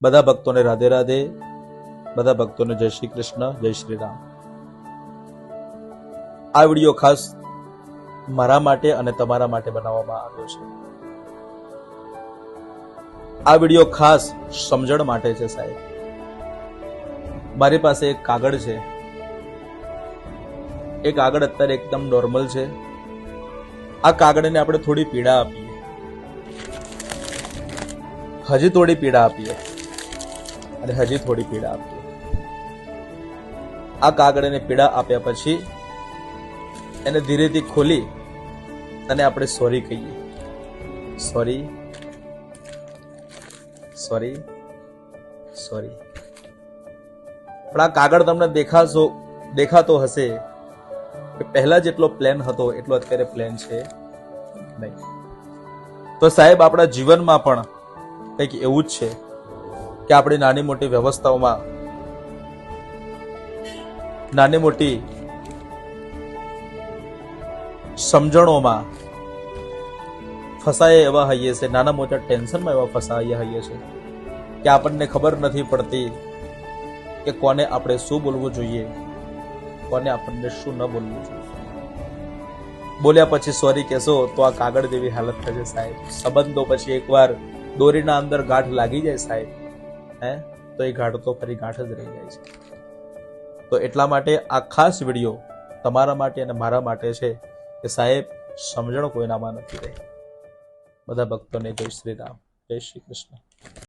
બધા ભક્તોને રાધે રાધે, બધા ભક્તોને જય શ્રી કૃષ્ણ, જય શ્રી રામ। આ વિડીયો ખાસ મારા માટે અને તમારા માટે બનાવવામાં આવ્યો છે। આ વિડીયો ખાસ સમજણ માટે છે સાહેબ। મારી પાસે એક કાગળ છે, એ કાગળ અત્યારે એકદમ નોર્મલ છે। આ કાગળને આપણે થોડી પીડા આપીએ, હજી થોડી પીડા આપીએ અને હજી થોડી પીડા આપીએ। આ કાગળને પીડા આપ્યા પછી એને ધીરેથી ખોલી અને આપણે સોરી કહીએ, સોરી સોરી સોરી। પણ આ કાગળ તમને દેખાતો હશે કે પહેલા જેટલો પ્લેન હતો એટલો અત્યારે પ્લેન છે નહીં। તો સાહેબ આપણા જીવનમાં પણ કંઈક એવું જ છે કે આપણી નાની મોટી વ્યવસ્થાઓમાં, નાની મોટી સમજણોમાં ફસાયા એવા હઈએ છે, નાના મોટા ટેન્શનમાં એવા ફસાયા હઈએ છે કે આપણને ખબર નથી પડતી કે કોને આપણે શું બોલવું જોઈએ, કોને આપણને શું ન બોલવું જોઈએ। બોલ્યા પછી સોરી કહેશો તો આ કાગળ જેવી હાલત થશે સાહેબ। સંબંધો પછી એકવાર દોરીના અંદર ગાંઠ લાગી જાય સાહેબ, તો એ ગાંઠ તો ફરી ગાંઠ જ રહી જાય છે। તો એટલા માટે આ ખાસ વિડીયો તમારા માટે અને મારા માટે છે કે સાહેબ સમજણ કોઈનામાં નથી રહી। બધા ભક્તોને જય શ્રી રામ, જય શ્રી કૃષ્ણ।